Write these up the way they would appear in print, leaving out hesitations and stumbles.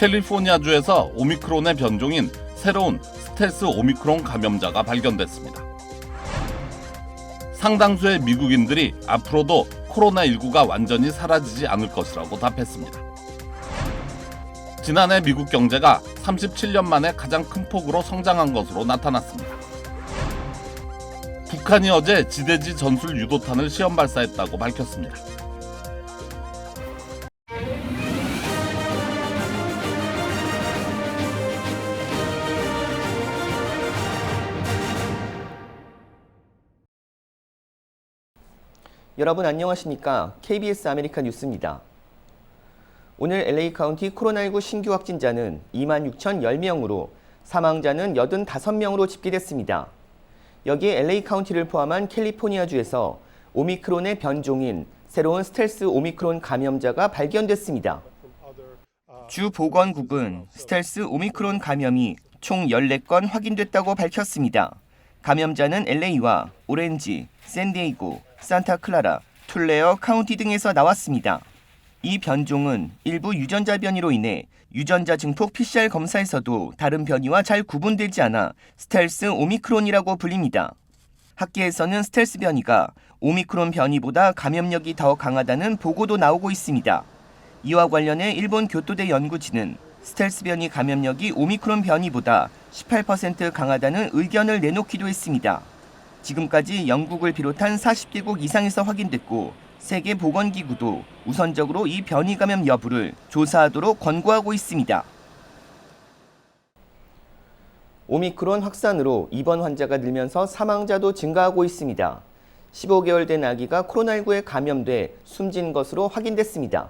캘리포니아주에서 오미크론의 변종인 새로운 스텔스 오미크론 감염자가 발견됐습니다. 상당수의 미국인들이 앞으로도 코로나19가 완전히 사라지지 않을 것이라고 답했습니다. 지난해 미국 경제가 37년 만에 가장 큰 폭으로 성장한 것으로 나타났습니다. 북한이 어제 지대지 전술 유도탄을 시험 발사했다고 밝혔습니다. 여러분 안녕하십니까? KBS 아메리카 뉴스입니다. 오늘 LA 카운티 코로나19 신규 확진자는 26,010명으로 사망자는 85명으로 집계됐습니다. 여기에 LA 카운티를 포함한 캘리포니아주에서 오미크론의 변종인 새로운 스텔스 오미크론 감염자가 발견됐습니다. 주 보건국은 스텔스 오미크론 감염이 총 14건 확인됐다고 밝혔습니다. 감염자는 LA와 오렌지, 샌디에이고, 산타클라라, 툴레어 카운티 등에서 나왔습니다. 이 변종은 일부 유전자 변이로 인해 유전자 증폭 PCR 검사에서도 다른 변이와 잘 구분되지 않아 스텔스 오미크론이라고 불립니다. 학계에서는 스텔스 변이가 오미크론 변이보다 감염력이 더 강하다는 보고도 나오고 있습니다. 이와 관련해 일본 교토대 연구진은 스텔스 변이 감염력이 오미크론 변이보다 18% 강하다는 의견을 내놓기도 했습니다. 지금까지 영국을 비롯한 40개국 이상에서 확인됐고 세계보건기구도 우선적으로 이 변이 감염 여부를 조사하도록 권고하고 있습니다. 오미크론 확산으로 입원 환자가 늘면서 사망자도 증가하고 있습니다. 15개월 된 아기가 코로나19에 감염돼 숨진 것으로 확인됐습니다.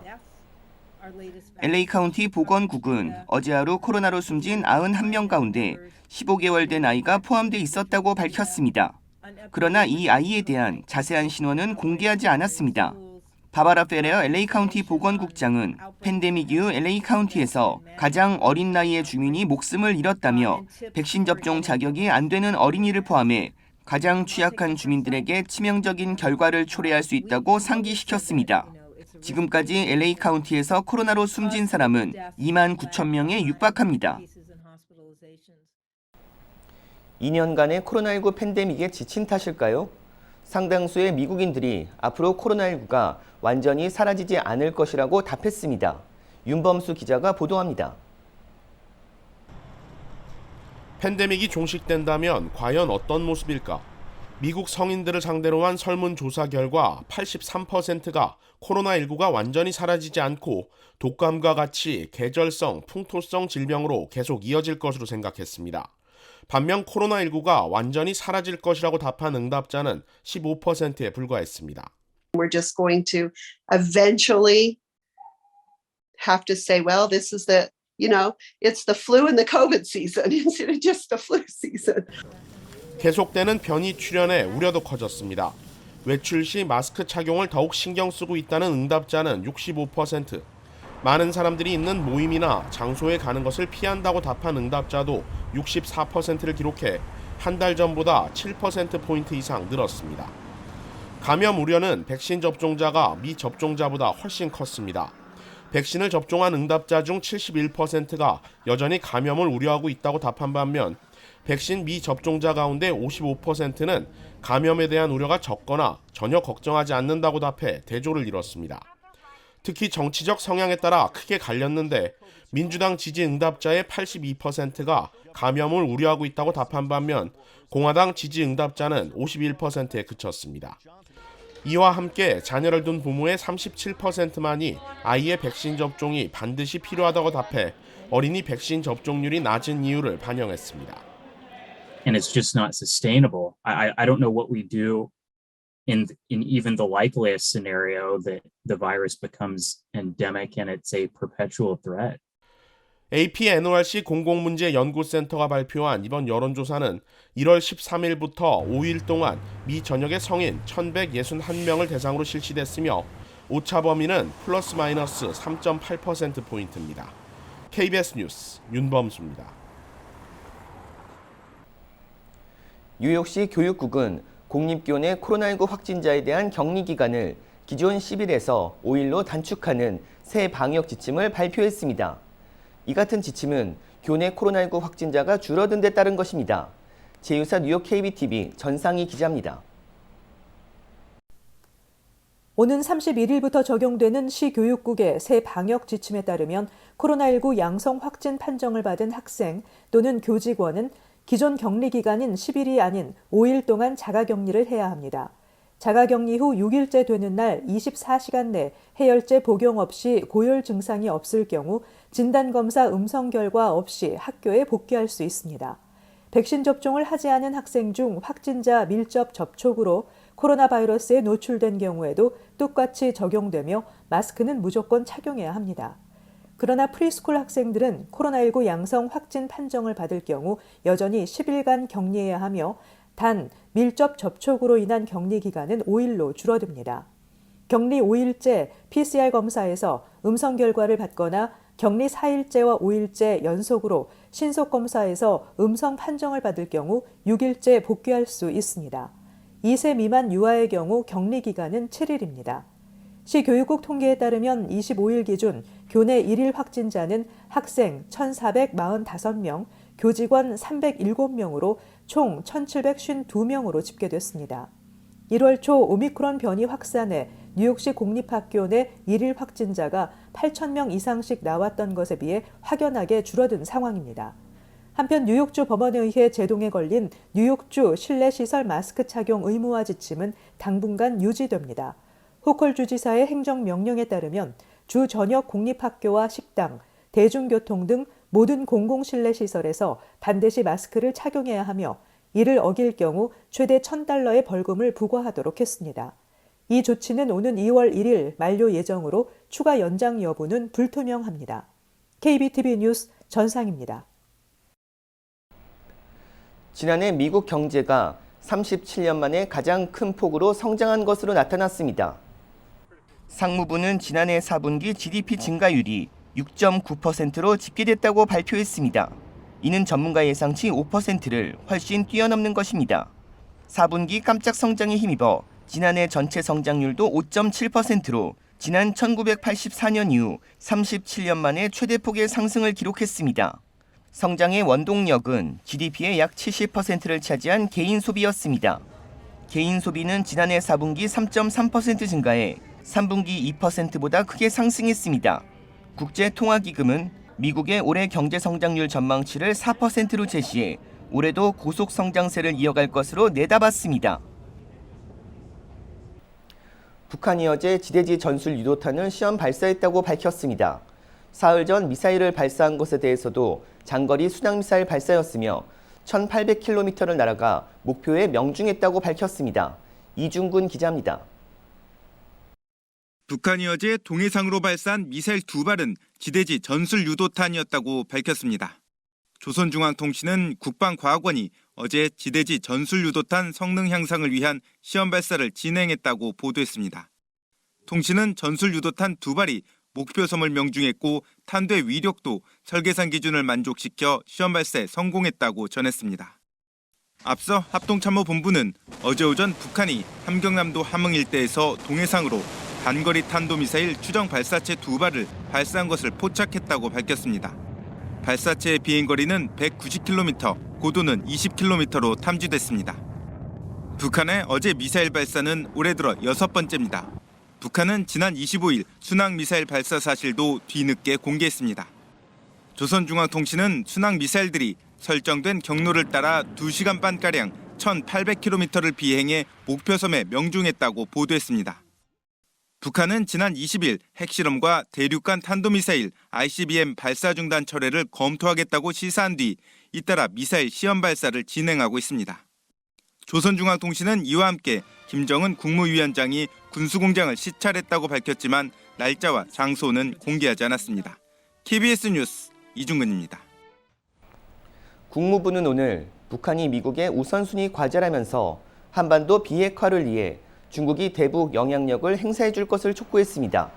LA 카운티 보건국은 어제 하루 코로나로 숨진 91명 가운데 15개월 된 아이가 포함돼 있었다고 밝혔습니다. 그러나 이 아이에 대한 자세한 신원은 공개하지 않았습니다. 바바라 페레어 LA 카운티 보건국장은 팬데믹 이후 LA 카운티에서 가장 어린 나이의 주민이 목숨을 잃었다며 백신 접종 자격이 안 되는 어린이를 포함해 가장 취약한 주민들에게 치명적인 결과를 초래할 수 있다고 상기시켰습니다. 지금까지 LA 카운티에서 코로나로 숨진 사람은 2만 9천 명에 육박합니다. 2년간의 코로나19 팬데믹에 지친 탓일까요? 상당수의 미국인들이 앞으로 코로나19가 완전히 사라지지 않을 것이라고 답했습니다. 윤범수 기자가 보도합니다. 팬데믹이 종식된다면 과연 어떤 모습일까? 미국 성인들을 상대로 한 설문조사 결과 83%가 코로나19가 완전히 사라지지 않고 독감과 같이 계절성, 풍토성 질병으로 계속 이어질 것으로 생각했습니다. 반면 코로나19가 완전히 사라질 것이라고 답한 응답자는 15%에 불과했습니다. We're just going to eventually have to say, well, this is the, it's the flu and the COVID season instead of just the flu season. 계속되는 변이 출현에 우려도 커졌습니다. 외출 시 마스크 착용을 더욱 신경 쓰고 있다는 응답자는 65%, 많은 사람들이 있는 모임이나 장소에 가는 것을 피한다고 답한 응답자도 64%를 기록해 한 달 전보다 7%포인트 이상 늘었습니다. 감염 우려는 백신 접종자가 미접종자보다 훨씬 컸습니다. 백신을 접종한 응답자 중 71%가 여전히 감염을 우려하고 있다고 답한 반면 백신 미접종자 가운데 55%는 감염에 대한 우려가 적거나 전혀 걱정하지 않는다고 답해 대조를 이뤘습니다. 특히 정치적 성향에 따라 크게 갈렸는데 민주당 지지 응답자의 82%가 감염을 우려하고 있다고 답한 반면 공화당 지지 응답자는 51%에 그쳤습니다. 이와 함께 자녀를 둔 부모의 37%만이 아이의 백신 접종이 반드시 필요하다고 답해 어린이 백신 접종률이 낮은 이유를 반영했습니다. And it's just not sustainable. I don't know what we do in even the likeliest scenario that the virus becomes endemic and it's a perpetual threat. AP NORC 공공문제연구센터가 발표한 이번 여론조사는 1월 13일부터 5일 동안 미 전역의 성인 1,161명을 대상으로 실시됐으며 오차 범위는 플러스 마이너스 3.8%포인트입니다. KBS 뉴스 윤범수입니다. 뉴욕시 교육국은 공립교내 코로나19 확진자에 대한 격리 기간을 기존 10일에서 5일로 단축하는 새 방역 지침을 발표했습니다. 이 같은 지침은 교내 코로나19 확진자가 줄어든 데 따른 것입니다. 제2사 뉴욕 KBTV 전상희 기자입니다. 오는 31일부터 적용되는 시 교육국의 새 방역 지침에 따르면 코로나19 양성 확진 판정을 받은 학생 또는 교직원은 기존 격리 기간인 10일이 아닌 5일 동안 자가격리를 해야 합니다. 자가격리 후 6일째 되는 날 24시간 내 해열제 복용 없이 고열 증상이 없을 경우 진단검사 음성 결과 없이 학교에 복귀할 수 있습니다. 백신 접종을 하지 않은 학생 중 확진자 밀접 접촉으로 코로나 바이러스에 노출된 경우에도 똑같이 적용되며 마스크는 무조건 착용해야 합니다. 그러나 프리스쿨 학생들은 코로나19 양성 확진 판정을 받을 경우 여전히 10일간 격리해야 하며 단 밀접 접촉으로 인한 격리 기간은 5일로 줄어듭니다. 격리 5일째 PCR 검사에서 음성 결과를 받거나 격리 4일째와 5일째 연속으로 신속 검사에서 음성 판정을 받을 경우 6일째 복귀할 수 있습니다. 2세 미만 유아의 경우 격리 기간은 7일입니다. 시 교육국 통계에 따르면 25일 기준 교내 1일 확진자는 학생 1,445명, 교직원 307명으로 총 1,752명으로 집계됐습니다. 1월 초 오미크론 변이 확산해 뉴욕시 공립학교 내 1일 확진자가 8,000명 이상씩 나왔던 것에 비해 확연하게 줄어든 상황입니다. 한편 뉴욕주 법원에 의해 제동에 걸린 뉴욕주 실내시설 마스크 착용 의무화 지침은 당분간 유지됩니다. 호컬 주지사의 행정명령에 따르면 주 전역 공립학교와 식당, 대중교통 등 모든 공공실내시설에서 반드시 마스크를 착용해야 하며 이를 어길 경우 최대 $1,000의 벌금을 부과하도록 했습니다. 이 조치는 오는 2월 1일 만료 예정으로 추가 연장 여부는 불투명합니다. KBTV 뉴스 전상입니다. 지난해 미국 경제가 37년 만에 가장 큰 폭으로 성장한 것으로 나타났습니다. 상무부는 지난해 4분기 GDP 증가율이 6.9%로 집계됐다고 발표했습니다. 이는 전문가 예상치 5%를 훨씬 뛰어넘는 것입니다. 4분기 깜짝 성장에 힘입어 지난해 전체 성장률도 5.7%로 지난 1984년 이후 37년 만에 최대폭의 상승을 기록했습니다. 성장의 원동력은 GDP의 약 70%를 차지한 개인 소비였습니다. 개인 소비는 지난해 4분기 3.3% 증가해 3분기 2%보다 크게 상승했습니다. 국제통화기금은 미국의 올해 경제 성장률 전망치를 4%로 제시해 올해도 고속 성장세를 이어갈 것으로 내다봤습니다. 북한이 어제 지대지 전술 유도탄을 시험 발사했다고 밝혔습니다. 사흘 전 미사일을 발사한 것에 대해서도 장거리 순항미사일 발사였으며 1,800km를 날아가 목표에 명중했다고 밝혔습니다. 이중근 기자입니다. 북한이 어제 동해상으로 발사한 미사일 2발은 지대지 전술 유도탄이었다고 밝혔습니다. 조선중앙통신은 국방과학원이 어제 지대지 전술 유도탄 성능 향상을 위한 시험 발사를 진행했다고 보도했습니다. 통신은 전술 유도탄 2발이 목표섬을 명중했고 탄두의 위력도 설계상 기준을 만족시켜 시험 발사에 성공했다고 전했습니다. 앞서 합동참모본부는 어제 오전 북한이 함경남도 함흥 일대에서 동해상으로 단거리 탄도미사일 추정 발사체 2발을 발사한 것을 포착했다고 밝혔습니다. 발사체의 비행거리는 190km, 고도는 20km로 탐지됐습니다. 북한의 어제 미사일 발사는 올해 들어 6번째입니다. 북한은 지난 25일 순항미사일 발사 사실도 뒤늦게 공개했습니다. 조선중앙통신은 순항미사일들이 설정된 경로를 따라 2시간 반가량 1,800km를 비행해 목표섬에 명중했다고 보도했습니다. 북한은 지난 20일 핵실험과 대륙간 탄도미사일 ICBM 발사 중단 철회를 검토하겠다고 시사한 뒤 잇따라 미사일 시험 발사를 진행하고 있습니다. 조선중앙통신은 이와 함께 김정은 국무위원장이 군수공장을 시찰했다고 밝혔지만 날짜와 장소는 공개하지 않았습니다. KBS 뉴스 이중근입니다. 국무부는 오늘 북한이 미국의 우선순위 과제라면서 한반도 비핵화를 위해 중국이 대북 영향력을 행사해 줄 것을 촉구했습니다.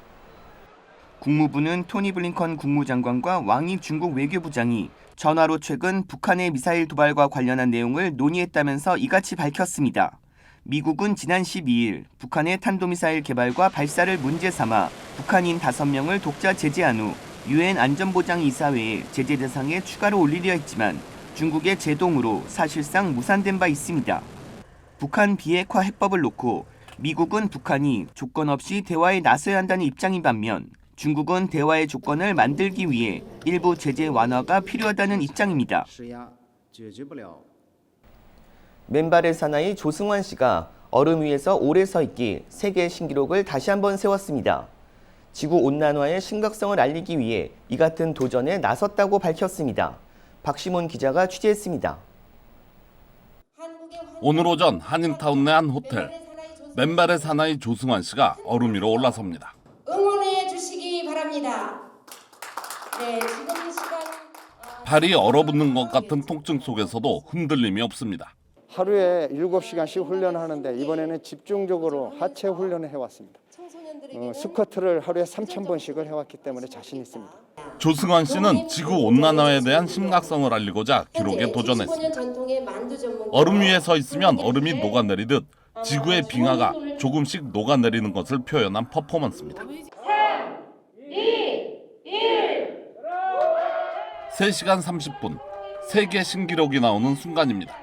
국무부는 토니 블링컨 국무장관과 왕이 중국 외교부장이 전화로 최근 북한의 미사일 도발과 관련한 내용을 논의했다면서 이같이 밝혔습니다. 미국은 지난 12일 북한의 탄도미사일 개발과 발사를 문제 삼아 북한인 5명을 독자 제재한 후 유엔 안전보장이사회에 제재 대상에 추가로 올리려 했지만 중국의 제동으로 사실상 무산된 바 있습니다. 북한 비핵화 해법을 놓고 미국은 북한이 조건 없이 대화에 나서야 한다는 입장인 반면 중국은 대화의 조건을 만들기 위해 일부 제재 완화가 필요하다는 입장입니다. 맨발의 사나이 조승환 씨가 얼음 위에서 오래 서 있기 세계 신기록을 다시 한번 세웠습니다. 지구온난화의 심각성을 알리기 위해 이 같은 도전에 나섰다고 밝혔습니다. 박시몬 기자가 취재했습니다. 오늘 오전 한인타운 내 한 호텔. 맨발의 사나이 조승환 씨가 얼음 위로 올라섭니다. 응원해 주시기 바랍니다. 네, 지금 이 시간 발이 얼어붙는 것 같은 통증 속에서도 흔들림이 없습니다. 하루에 7시간씩 훈련하는데 이번에는 집중적으로 하체 훈련을 해왔습니다. 스쿼트를 하루에 3,000번씩을 해왔기 때문에 자신 있습니다. 조승환 씨는 지구온난화에 대한 심각성을 알리고자 기록에 도전했습니다. 얼음 위에 서 있으면 얼음이 녹아내리듯 지구의 빙하가 조금씩 녹아내리는 것을 표현한 퍼포먼스입니다. 3시간 30분, 세계 신기록이 나오는 순간입니다.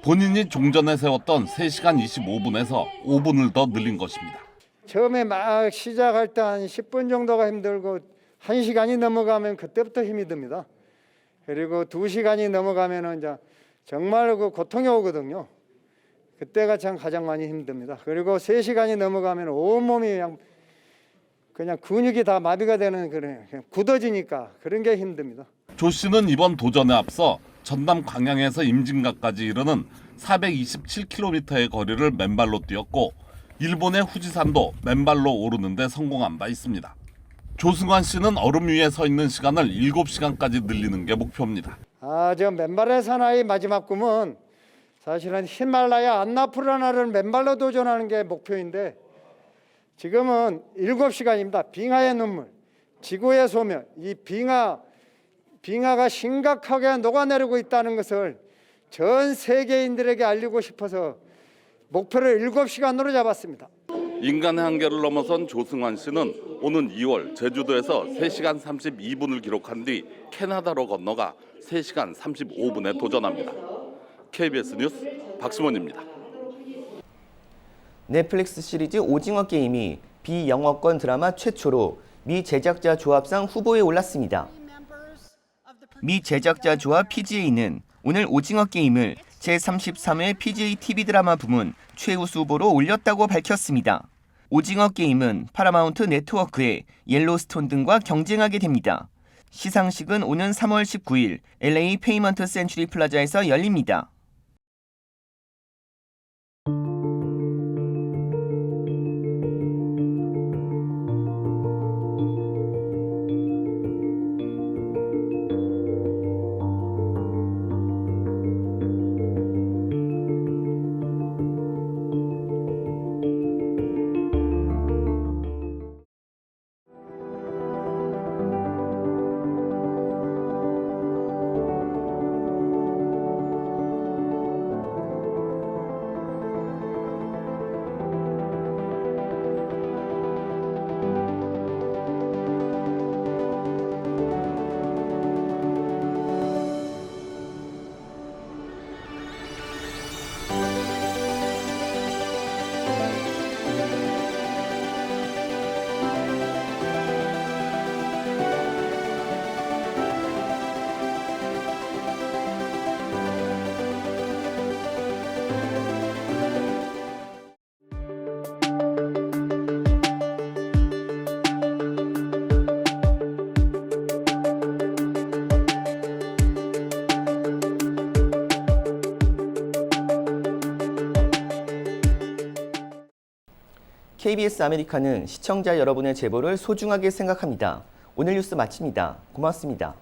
본인이 종전에 세웠던 3시간 25분에서 5분을 더 늘린 것입니다. 처음에 막 시작할 때 한 10분 정도가 힘들고 1시간이 넘어가면 그때부터 힘이 듭니다. 그리고 2시간이 넘어가면 이제 정말 그 고통이 오거든요. 그때가 참 가장 많이 힘듭니다. 그리고 3시간이 넘어가면 온몸이 그냥 근육이 다 마비가 되는 그냥 굳어지니까 그런 게 힘듭니다. 조 씨는 이번 도전에 앞서 전남 광양에서 임진각까지 이르는 427km의 거리를 맨발로 뛰었고 일본의 후지산도 맨발로 오르는 데 성공한 바 있습니다. 조승환 씨는 얼음 위에 서 있는 시간을 7시간까지 늘리는 게 목표입니다. 저 맨발의 사나이 마지막 꿈은 사실은 히말라야 안나푸르나를 맨발로 도전하는 게 목표인데 지금은 7시간입니다. 빙하의 눈물, 지구의 소멸, 이 빙하가 심각하게 녹아내리고 있다는 것을 전 세계인들에게 알리고 싶어서 목표를 7시간으로 잡았습니다. 인간의 한계를 넘어선 조승환 씨는 오는 2월 제주도에서 3시간 32분을 기록한 뒤 캐나다로 건너가 3시간 35분에 도전합니다. KBS 뉴스 박시몬입니다. 넷플릭스 시리즈 오징어 게임이 비영어권 드라마 최초로 미 제작자 조합상 후보에 올랐습니다. 미 제작자 조합 PGA는 오늘 오징어 게임을 제33회 PGA TV 드라마 부문 최우수 후보로 올렸다고 밝혔습니다. 오징어 게임은 파라마운트 네트워크의 옐로스톤 등과 경쟁하게 됩니다. 시상식은 오는 3월 19일 LA 페이먼트 센츄리 플라자에서 열립니다. KBS 아메리카는 시청자 여러분의 제보를 소중하게 생각합니다. 오늘 뉴스 마칩니다. 고맙습니다.